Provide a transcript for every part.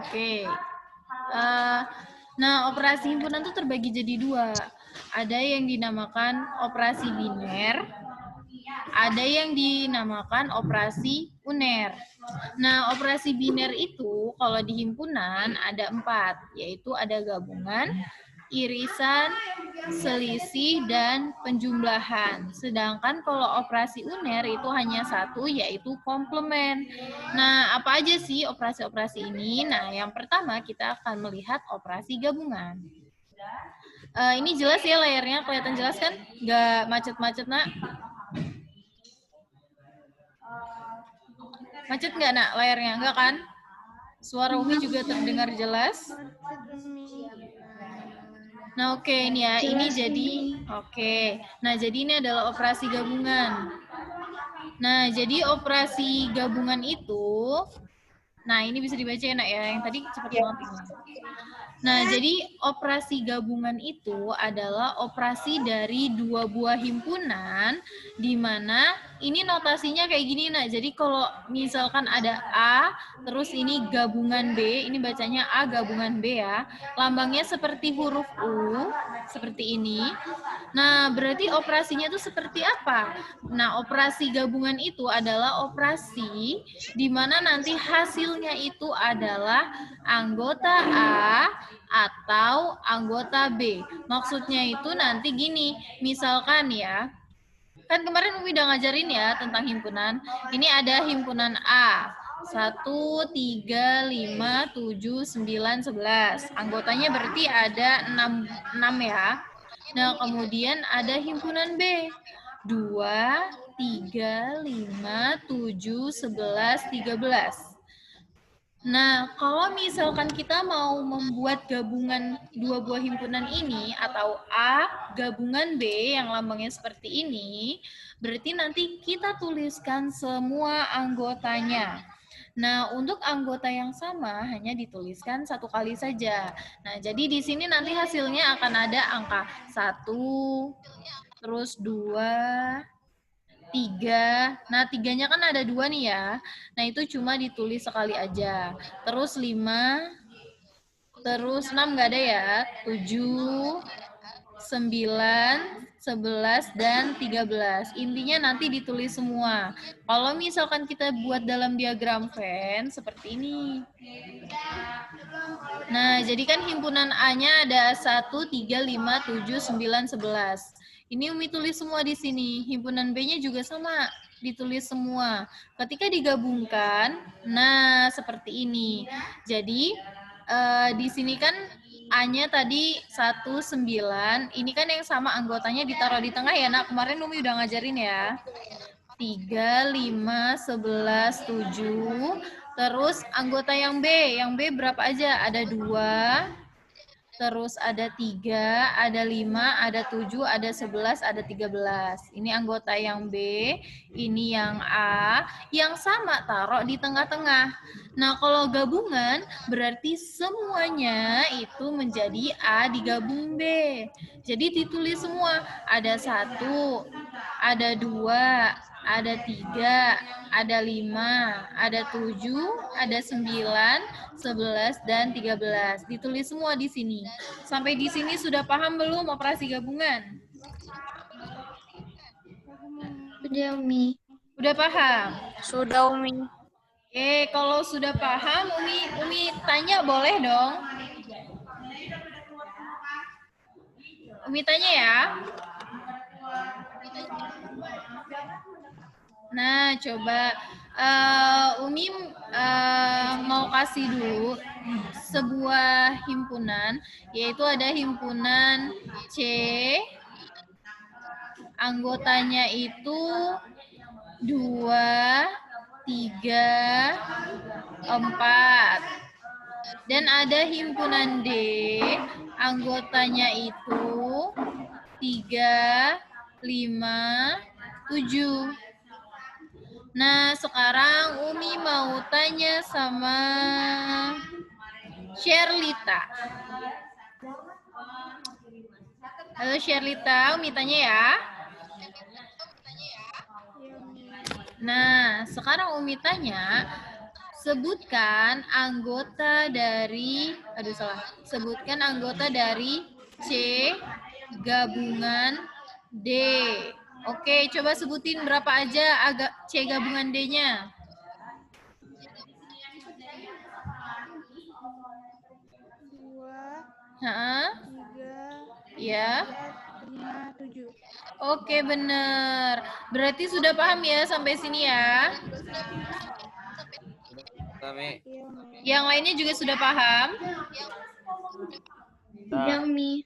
Oke. Nah, operasi himpunan itu terbagi jadi dua. Ada yang dinamakan operasi biner, ada yang dinamakan operasi uner. Nah, operasi biner itu kalau di himpunan ada 4, yaitu ada gabungan, irisan, selisih, dan penjumlahan. Sedangkan kalau operasi uner itu hanya 1, yaitu komplement. Nah, apa aja sih operasi-operasi ini? Nah, yang pertama kita akan melihat operasi gabungan. Ini jelas ya layarnya, kelihatan jelas kan? Nggak macet-macet, nak? Macet nggak, nak, layarnya? Nggak kan? Suara Umi juga terdengar jelas. Nah, oke, ini ya. Ini jadi oke. Nah, jadi ini adalah operasi gabungan. Nah, jadi operasi gabungan itu, nah ini bisa dibaca ya, nak ya. Yang tadi cepat banget ini. Nah, jadi operasi gabungan itu adalah operasi dari dua buah himpunan, di mana ini notasinya kayak gini, nak. Jadi kalau misalkan ada A, terus ini gabungan B, ini bacanya A gabungan B ya. Lambangnya seperti huruf U, seperti ini. Nah, berarti operasinya itu seperti apa? Nah, operasi gabungan itu adalah operasi di mana nanti hasilnya itu adalah anggota A atau anggota B. Maksudnya itu nanti gini, misalkan ya, kan kemarin Umi udah ngajarin ya tentang himpunan. Ini ada himpunan A. 1, 3, 5, 7, 9, 11. Anggotanya berarti ada 6 ya. Nah, kemudian ada himpunan B. 2, 3, 5, 7, 11, 13. Nah, kalau misalkan kita mau membuat gabungan dua buah himpunan ini atau A gabungan B yang lambangnya seperti ini, berarti nanti kita tuliskan semua anggotanya. Nah, untuk anggota yang sama hanya dituliskan 1 kali saja. Nah, jadi di sini nanti hasilnya akan ada angka 1, terus 2, 3. Nah, 3-nya kan ada 2 nih ya. Nah, itu cuma ditulis sekali aja. Terus 5, terus 6 nggak ada ya. 7, 9, 11, dan 13. Intinya nanti ditulis semua. Kalau misalkan kita buat dalam diagram Venn, seperti ini. Nah, jadi kan himpunan A-nya ada 1, 3, 5, 7, 9, 11. Ini Umi tulis semua di sini. Himpunan B-nya juga sama, ditulis semua. Ketika digabungkan, nah seperti ini. Jadi di sini kan A-nya tadi 1, 9. Ini kan yang sama anggotanya ditaruh di tengah ya, nak. Kemarin Umi udah ngajarin ya. 3, 5, 11, 7. Terus anggota yang B berapa aja? Ada 2, terus ada 3, ada 5, ada 7, ada 11, ada 13. Ini anggota yang B, ini yang A, yang sama taruh di tengah-tengah. Nah, kalau gabungan berarti semuanya itu menjadi A digabung B. Jadi ditulis semua, ada 1, ada 2, ada 3, ada 5, ada 7, ada 9, 11, dan 13. Ditulis semua di sini. Sampai di sini sudah paham belum operasi gabungan? Sudah, Umi. Udah paham? Sudah, Umi. Oke, kalau sudah paham, Umi tanya boleh dong? Umi tanya ya. Nah, coba Umi mau kasih dulu sebuah himpunan, yaitu ada himpunan C, anggotanya itu 2, 3, 4. Dan ada himpunan D, anggotanya itu 3, 5, 7. Nah, sekarang Umi mau tanya sama Sherlita. Halo Sherlita, Umi tanya ya. Nah, sekarang Umi tanya, sebutkan anggota dari, sebutkan anggota dari C gabungan D. Oke, coba sebutin berapa aja C gabungan D-nya. Hah? 3, Ya. 4, 5, 7. Oke, bener. Berarti sudah paham ya sampai sini ya? Yang lainnya juga sudah paham? Udah, Umi.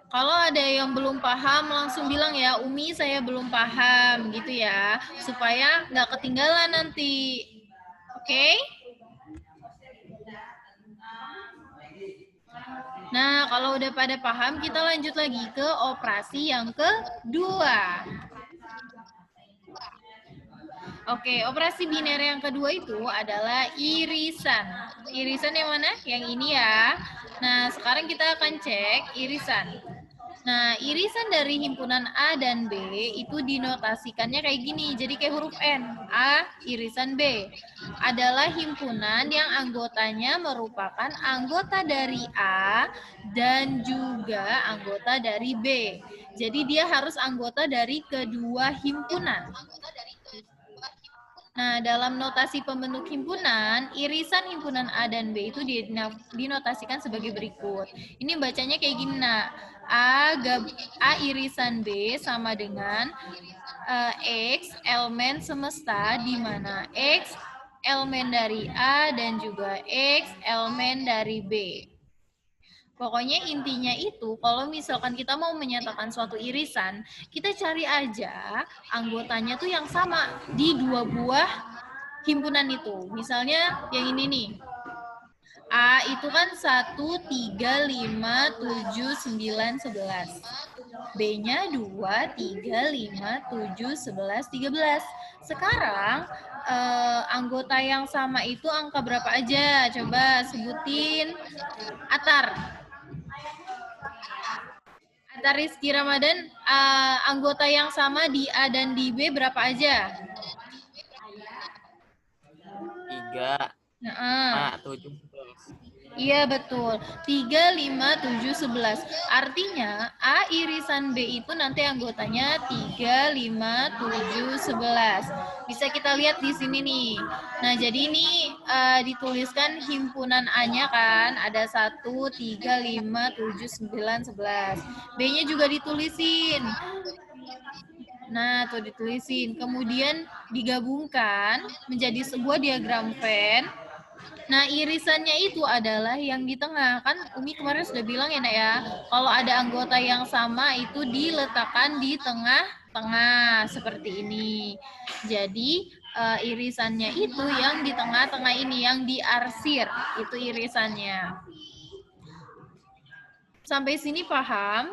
Kalau ada yang belum paham, langsung bilang ya, Umi saya belum paham gitu ya. Supaya nggak ketinggalan nanti. Oke? Nah, kalau udah pada paham, kita lanjut lagi ke operasi yang kedua. Oke, operasi biner yang kedua itu adalah irisan. Irisan yang mana? Yang ini ya. Nah, sekarang kita akan cek irisan. Nah, irisan dari himpunan A dan B itu dinotasikannya kayak gini. Jadi kayak huruf N. A irisan B adalah himpunan yang anggotanya merupakan anggota dari A dan juga anggota dari B. Jadi dia harus anggota dari kedua himpunan. Nah, dalam notasi pembentuk himpunan, irisan himpunan A dan B itu dinotasikan sebagai berikut. Ini bacanya kayak gini, nah. A irisan B sama dengan X elemen semesta, di mana X elemen dari A dan juga X elemen dari B. Pokoknya intinya itu, kalau misalkan kita mau menyatakan suatu irisan, kita cari aja anggotanya tuh yang sama di dua buah himpunan itu. Misalnya yang ini nih. A itu kan 1, 3, 5, 7, 9, 11. B-nya 2, 3, 5, 7, 11, 13. Sekarang anggota yang sama itu angka berapa aja? Coba sebutin. Atar Rizky Ramadan, anggota yang sama di A dan di B berapa aja? 3, 5, 7, 11. Iya betul, 3, 5, 7, 11. Artinya A irisan B itu nanti anggotanya 3, 5, 7, 11. Bisa kita lihat di sini nih. Nah jadi ini dituliskan himpunan A-nya kan, ada 1, 3, 5, 7, 9, 11. B-nya juga ditulisin. Nah, tuh ditulisin. Kemudian digabungkan menjadi sebuah diagram Venn. Nah, irisannya itu adalah yang di tengah. Kan Umi kemarin sudah bilang ya, Nak ya, kalau ada anggota yang sama itu diletakkan di tengah-tengah seperti ini. Jadi, irisannya itu yang di tengah-tengah ini, yang diarsir, itu irisannya. Sampai sini paham?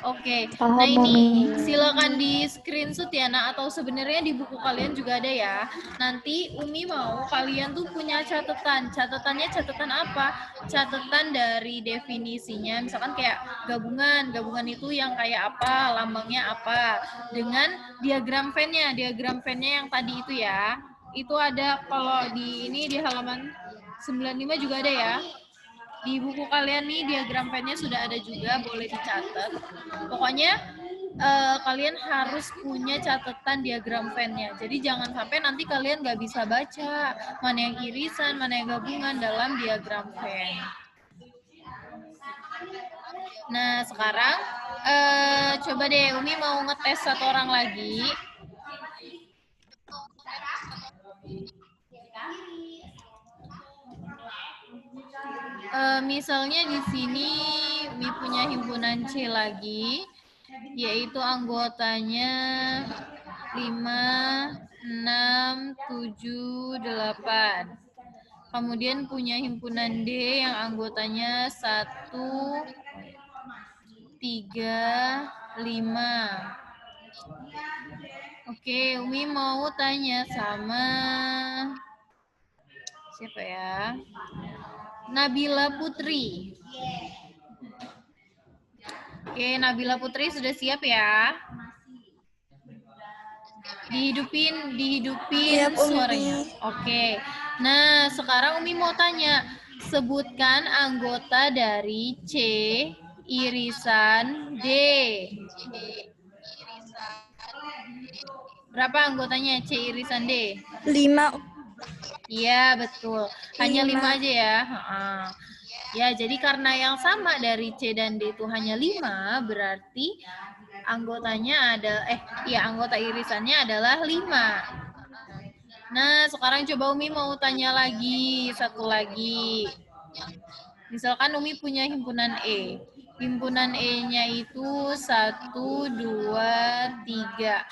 Oke, nah ini silakan di screenshot ya, Nak, atau sebenarnya di buku kalian juga ada ya. Nanti Umi mau kalian tuh punya catatan. Catatannya catatan apa? Catatan dari definisinya, misalkan kayak gabungan. Gabungan itu yang kayak apa, lambangnya apa. Dengan diagram Venn-nya. Diagram Venn-nya yang tadi itu ya. Itu ada kalau di ini di halaman 95 juga ada ya. Di buku kalian nih diagram Venn-nya sudah ada juga, boleh dicatat. Pokoknya kalian harus punya catatan diagram Venn-nya. Jadi jangan sampai nanti kalian nggak bisa baca mana yang irisan, mana yang gabungan dalam diagram Venn. Nah sekarang coba deh Umi mau ngetes satu orang lagi. Misalnya di sini Umi punya himpunan C lagi, yaitu anggotanya 5, 6, 7, 8. Kemudian punya himpunan D yang anggotanya 1, 3, 5. Oke, Umi mau tanya sama siapa ya? Nabila Putri. Oke, Nabila Putri sudah siap ya? Dihidupin suaranya. Oke. Nah, sekarang Umi mau tanya, sebutkan anggota dari C irisan D. Berapa anggotanya C irisan D? 5. Iya, betul. Hanya 5 aja ya. Ya, jadi karena yang sama dari C dan D itu hanya 5, berarti anggotanya ada anggota irisannya adalah 5. Nah, sekarang coba Umi mau tanya lagi, satu lagi. Misalkan Umi punya himpunan E. Himpunan E-nya itu 1, 2, 3.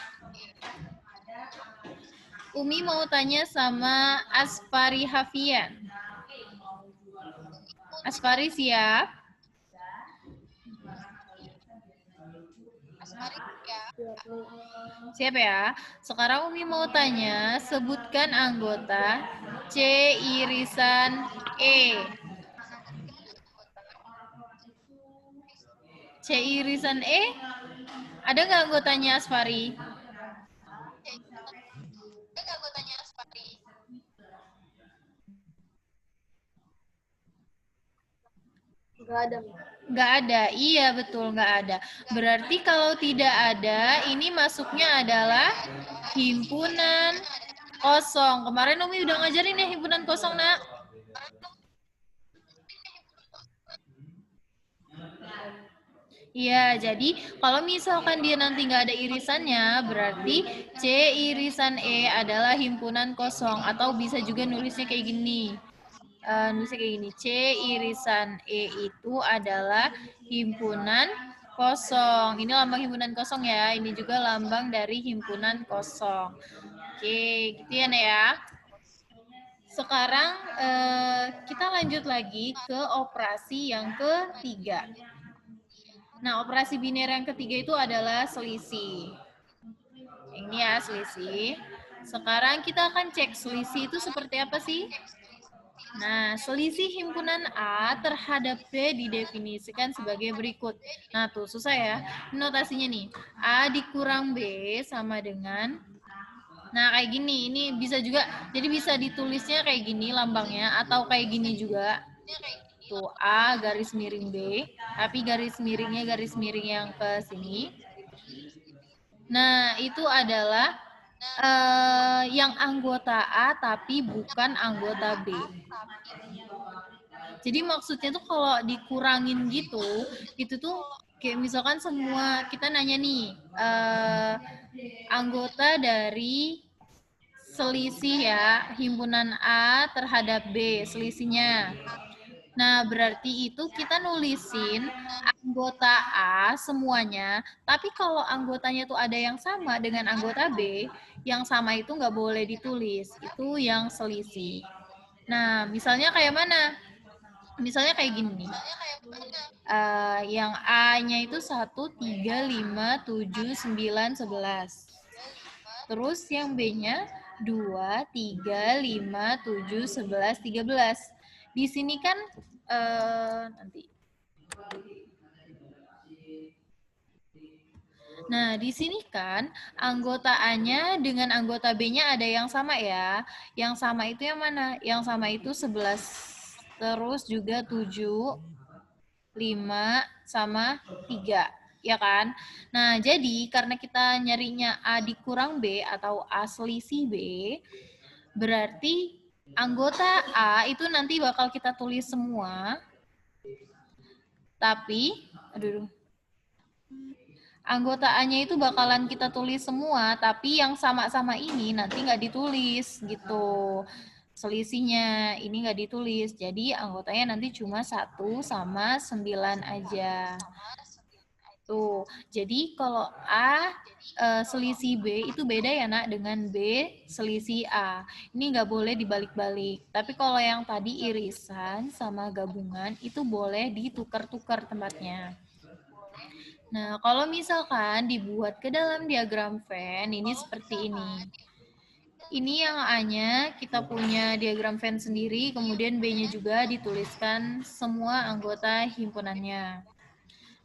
Umi mau tanya sama Asfari Hafian. Asfari siap? Siap ya? Sekarang Umi mau tanya, sebutkan anggota C irisan E. C irisan E, ada nggak anggotanya Asfari? Nggak ada, iya betul nggak ada. Berarti kalau tidak ada, ini masuknya adalah himpunan kosong. Kemarin Umi udah ngajarin ya himpunan kosong, nak. Iya, jadi kalau misalkan dia nanti nggak ada irisannya, berarti C irisan E adalah himpunan kosong. Atau bisa juga nulisnya kayak gini. Nulisnya kayak gini, C irisan E itu adalah himpunan kosong. Ini lambang himpunan kosong ya, ini juga lambang dari himpunan kosong. Oke, gitu ya Nek ya. Sekarang kita lanjut lagi ke operasi yang ketiga. Nah, operasi biner yang ketiga itu adalah selisih. Ini ya selisih. Sekarang kita akan cek selisih itu seperti apa sih? Nah, selisih himpunan A terhadap B didefinisikan sebagai berikut. Nah, tuh susah ya. Notasinya nih. A dikurang B sama dengan, nah kayak gini. Ini bisa juga, jadi bisa ditulisnya kayak gini lambangnya, atau kayak gini juga. Tuh, A garis miring B, tapi garis miringnya garis miring yang ke sini. Nah, itu adalah yang anggota A tapi bukan anggota B. Jadi maksudnya tuh kalau dikurangin gitu, itu tuh kayak misalkan semua kita nanya nih anggota dari selisih ya himpunan A terhadap B selisihnya. Nah, berarti itu kita nulisin anggota A semuanya, tapi kalau anggotanya tuh ada yang sama dengan anggota B, yang sama itu nggak boleh ditulis. Itu yang selisih. Nah, misalnya kayak mana? Misalnya kayak gini. Yang A-nya itu 1, 3, 5, 7, 9, 11. Terus yang B-nya 2, 3, 5, 7, 11, 13. Di sini kan nanti. Nah, di sini kan anggota A-nya dengan anggota B-nya ada yang sama ya. Yang sama itu yang mana? Yang sama itu 11. Terus juga 7, 5, sama 3. Ya kan? Nah, jadi karena kita nyarinya A dikurang B atau A selisih B, berarti anggota A itu nanti bakal kita tulis semua. Tapi, anggota A-nya itu bakalan kita tulis semua, tapi yang sama-sama ini nanti nggak ditulis gitu. Selisihnya ini nggak ditulis, jadi anggotanya nanti cuma 1 sama 9 aja. Tuh, jadi kalau A selisih B itu beda ya nak dengan B selisih A. Ini nggak boleh dibalik-balik. Tapi kalau yang tadi irisan sama gabungan itu boleh ditukar-tukar tempatnya. Nah, kalau misalkan dibuat ke dalam diagram Venn, ini seperti ini. Ini yang A-nya kita punya diagram Venn sendiri, kemudian B-nya juga dituliskan semua anggota himpunannya.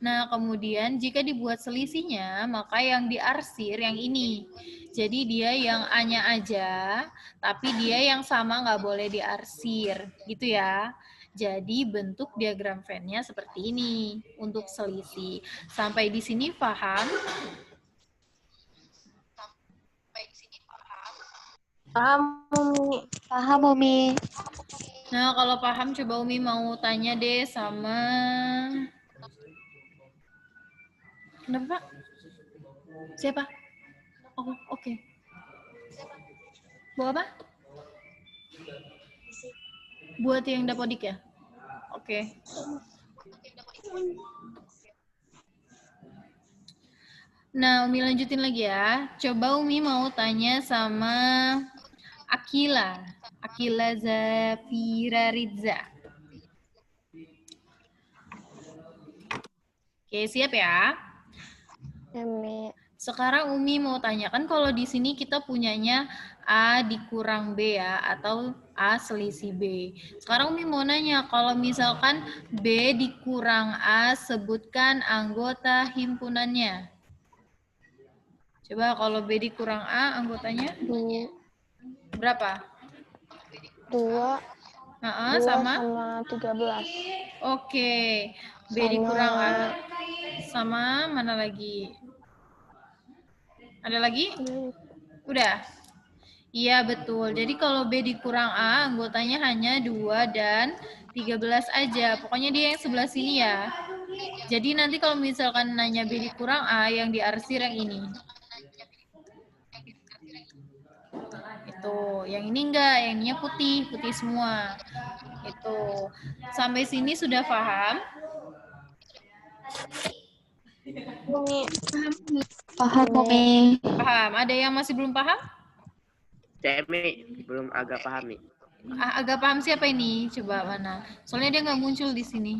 Nah, kemudian jika dibuat selisihnya, maka yang diarsir yang ini. Jadi dia yang A-nya aja, tapi dia yang sama nggak boleh diarsir, gitu ya. Jadi bentuk diagram Venn-nya seperti ini untuk selisih. Sampai di sini paham? Paham, Umi. Paham, Umi. Nah, kalau paham coba Umi mau tanya deh sama... Kenapa, Pak? Siapa? Oh, oke. Buat apa? Buat yang dapodik ya? Oke. Nah, Umi lanjutin lagi ya. Coba Umi mau tanya sama Akila. Akila Zafira Rizza. Oke, siap ya? Umi. Sekarang Umi mau tanyakan kalau di sini kita punyanya A dikurang B ya, atau A selisih B. Sekarang Umi mau nanya, kalau misalkan B dikurang A, sebutkan anggota himpunannya. Coba kalau B dikurang A, anggotanya? Berapa? 2 Sama? 13. Oke. B dikurang A. Sama mana lagi? Ada lagi? Udah? Iya, betul. Jadi kalau B dikurang A, anggotanya hanya 2 dan 13 aja. Pokoknya dia yang sebelah sini ya. Jadi nanti kalau misalkan nanya B dikurang A, yang diarsir yang ini. Itu. Yang ini enggak, yang ininya putih, putih semua. Itu. Sampai sini sudah paham? Paham, Umi. Paham. Ada yang masih belum paham? Saya belum agak paham nih. Agak paham siapa ini? Coba mana? Soalnya dia nggak muncul di sini.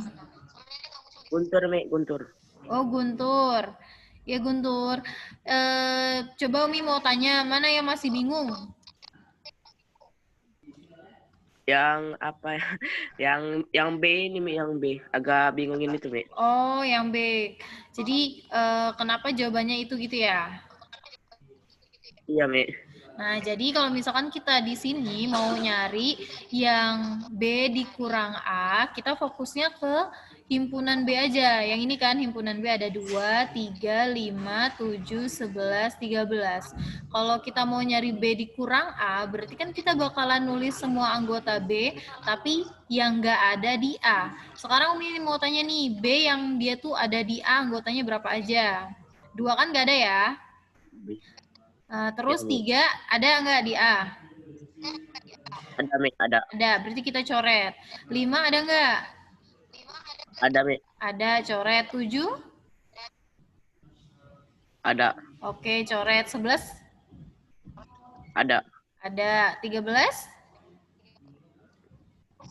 Guntur, Guntur. Oh, Guntur. Ya, Guntur. Coba Umi mau tanya, mana yang masih bingung? Yang apa ya? Yang B ini, yang B. Agak bingungin itu, Mi. Oh, yang B. Jadi, kenapa jawabannya itu gitu ya? Iya, Mi. Nah, jadi kalau misalkan kita di sini mau nyari yang B dikurang A, kita fokusnya ke himpunan B aja. Yang ini kan himpunan B ada 2, 3, 5, 7, 11, 13. Kalau kita mau nyari B dikurang A, berarti kan kita bakalan nulis semua anggota B, tapi yang nggak ada di A. Sekarang Umi mau tanya nih, B yang dia tuh ada di A, anggotanya berapa aja? 2 kan nggak ada ya? Terus 3 ada nggak di A? Ada, Mi. Ada. Ada, berarti kita coret. 5 ada nggak? Ada, Mi. Ada, coret. 7? Ada. Oke, coret. 11? Ada. Ada. 13?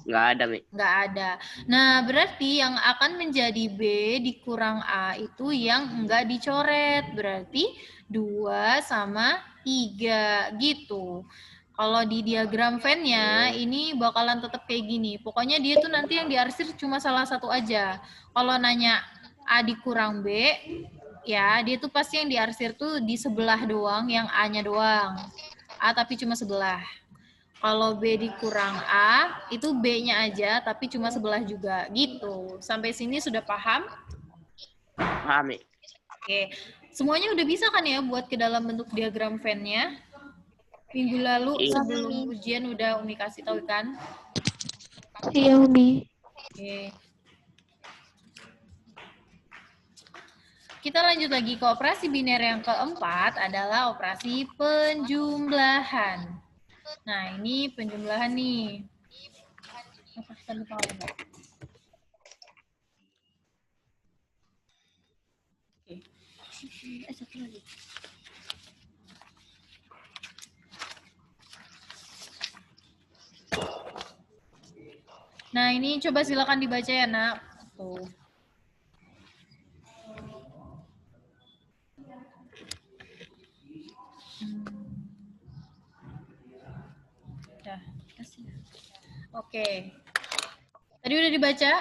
Nggak ada, Mi. Nggak ada. Nah, berarti yang akan menjadi B dikurang A itu yang nggak dicoret. Berarti 2 sama 3 gitu. Kalau di diagram Venn-nya, ini bakalan tetap kayak gini. Pokoknya dia tuh nanti yang diarsir cuma salah satu aja. Kalau nanya A dikurang B, ya dia tuh pasti yang diarsir tuh di sebelah doang, yang A-nya doang. A tapi cuma sebelah. Kalau B dikurang A, itu B-nya aja, tapi cuma sebelah juga. Gitu. Sampai sini sudah paham? Paham, Mi. Oke. Semuanya udah bisa kan ya buat ke dalam bentuk diagram Venn-nya? Minggu lalu sebelum ujian udah Umi kasih tahu kan? Iya, Umi. Oke. Kita lanjut lagi ke operasi biner yang keempat adalah operasi penjumlahan. Nah, ini penjumlahan nih. Oke. Satu lagi. Nah, ini coba silakan dibaca ya, Nak. Tuh. Dah, kasih. Oke. Tadi udah dibaca?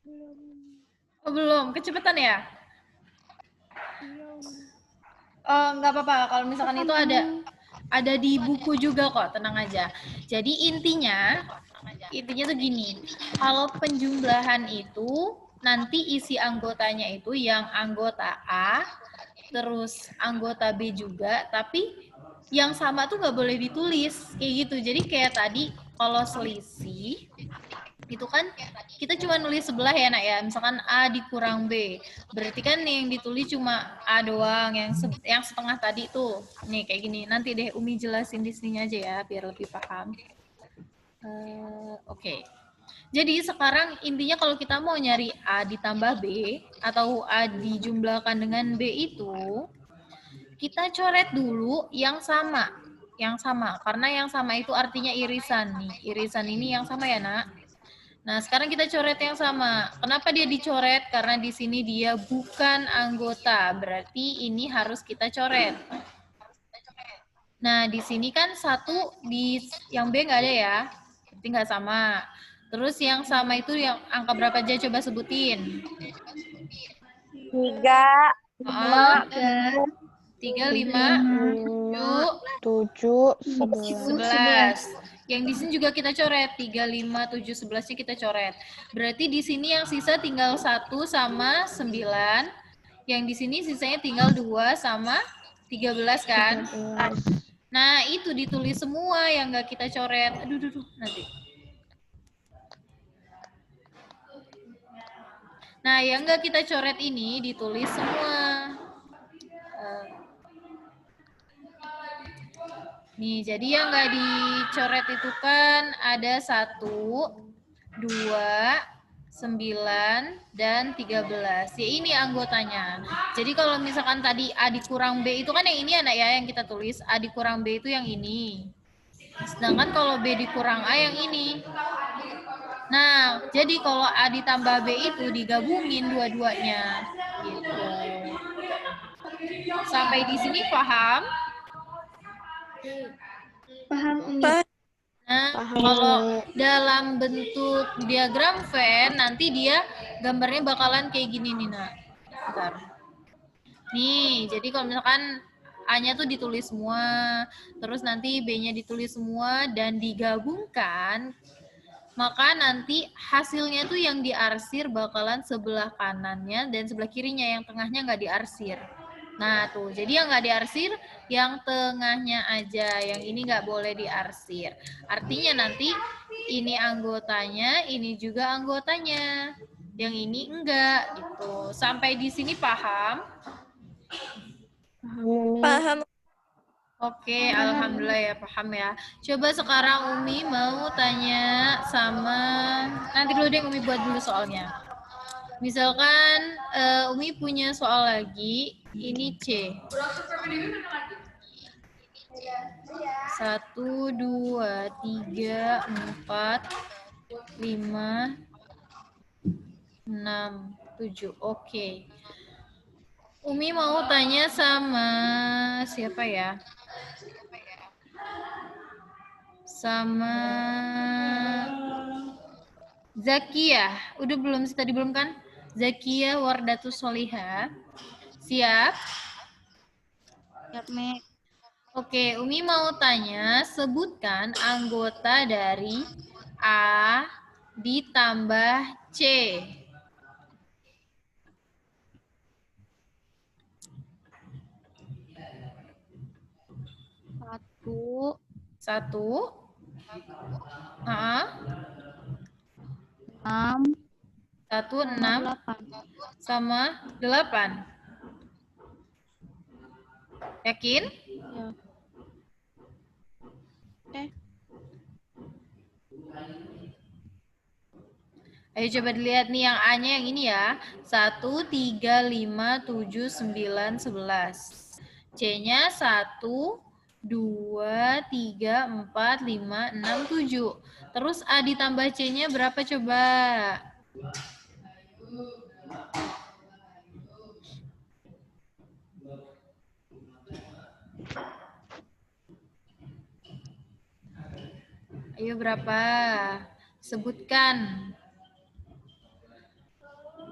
Belum. Oh, belum, kecepatan ya? Iya, Umi. Oh, nggak apa-apa. Kalau misalkan itu ada di buku juga kok, tenang aja. Jadi intinya tuh gini. Kalau penjumlahan itu nanti isi anggotanya itu yang anggota A, terus anggota B juga, tapi yang sama tuh nggak boleh ditulis kayak gitu. Jadi kayak tadi kalau selisih itu kan kita cuma nulis sebelah ya nak ya, misalkan A dikurang B, berarti kan yang ditulis cuma A doang, yang setengah tadi tuh nih kayak gini. Nanti deh Umi jelasin di sini aja ya biar lebih paham. Oke. Jadi sekarang intinya kalau kita mau nyari A ditambah B atau A dijumlahkan dengan B itu, kita coret dulu yang sama. Yang sama, karena yang sama itu artinya irisan nih. Irisan ini yang sama ya nak? Nah, sekarang kita coret yang sama. Kenapa dia dicoret? Karena di sini dia bukan anggota. Berarti ini harus kita coret. Nah, di sini kan satu, di yang B nggak ada ya. Berarti nggak sama. Terus yang sama itu yang angka berapa aja? Coba sebutin. 3, 3, 5, 7, 11. Yang di sini juga kita coret. 3, 5, 7, 11-nya kita coret. Berarti di sini yang sisa tinggal 1 sama 9. Yang di sini sisanya tinggal 2 sama 13 kan? Nah, itu ditulis semua yang nggak kita coret. Aduh, nanti. Nah, yang nggak kita coret ini ditulis semua. Nih, jadi yang nggak dicoret itu kan ada 1, 2, 9, dan 13. Ya ini anggotanya. Jadi kalau misalkan tadi A dikurang B itu kan yang ini anak ya yang kita tulis. A dikurang B itu yang ini. Sedangkan kalau B dikurang A yang ini. Nah, jadi kalau A ditambah B itu digabungin dua-duanya. Gitu. Sampai di sini paham? Paham, Umi. Nah, kalau dalam bentuk diagram Venn, nanti dia gambarnya bakalan kayak gini nih, nak. Bentar. Nih, jadi kalau misalkan A-nya tuh ditulis semua, terus nanti B-nya ditulis semua, dan digabungkan, maka nanti hasilnya tuh yang diarsir bakalan sebelah kanannya dan sebelah kirinya, yang tengahnya nggak diarsir. Nah tuh, jadi yang nggak diarsir, yang tengahnya aja, yang ini nggak boleh diarsir. Artinya nanti ini anggotanya, ini juga anggotanya. Yang ini enggak, gitu. Sampai di sini paham? Paham. Oke, alhamdulillah ya paham ya. Coba sekarang Umi mau tanya sama, nanti dulu deh Umi buat dulu soalnya. Misalkan Umi punya soal lagi, ini C. 1, 2, 3, 4, 5, 6, 7. Oke. Umi mau tanya sama siapa ya? Sama Zakia. Udah belum sih tadi belum kan? Zakia Wardatus Soliha. Siap? Siap, Mek. Oke, Umi mau tanya, sebutkan anggota dari A ditambah C. Satu. 6, 1, 6, 8. sama 8. Yakin? Ya. Ayo coba dilihat nih yang A-nya yang ini ya. 1, 3, 5, 7, 9, 11. C-nya 1, 2, 3, 4, 5, 6, 7. Terus A ditambah C-nya berapa coba? Ayo berapa? Sebutkan.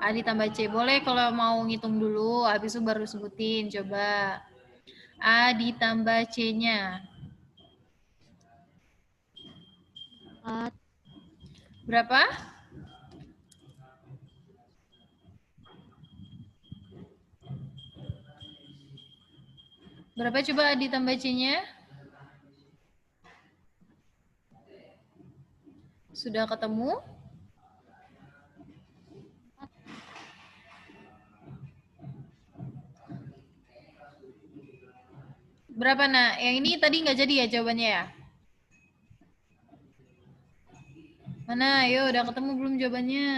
A ditambah C. Boleh kalau mau ngitung dulu, habis itu baru sebutin. Coba. A ditambah C-nya. 4. Berapa? Berapa coba A ditambah C-nya? Sudah ketemu? Berapa, nak? Yang ini tadi nggak jadi ya jawabannya ya? Mana? Ayo, udah ketemu belum jawabannya?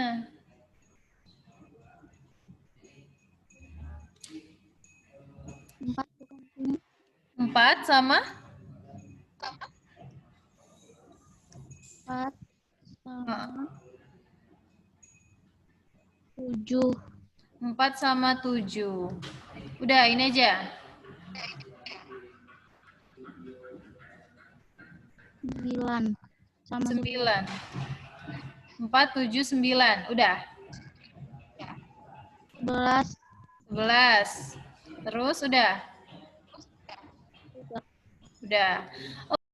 Empat. 4 sama? 4 sama 7. 4 sama 7. Udah, ini aja. 9 sama 9. 4, 7, 9. Udah. 11. 11. Terus udah? Udah.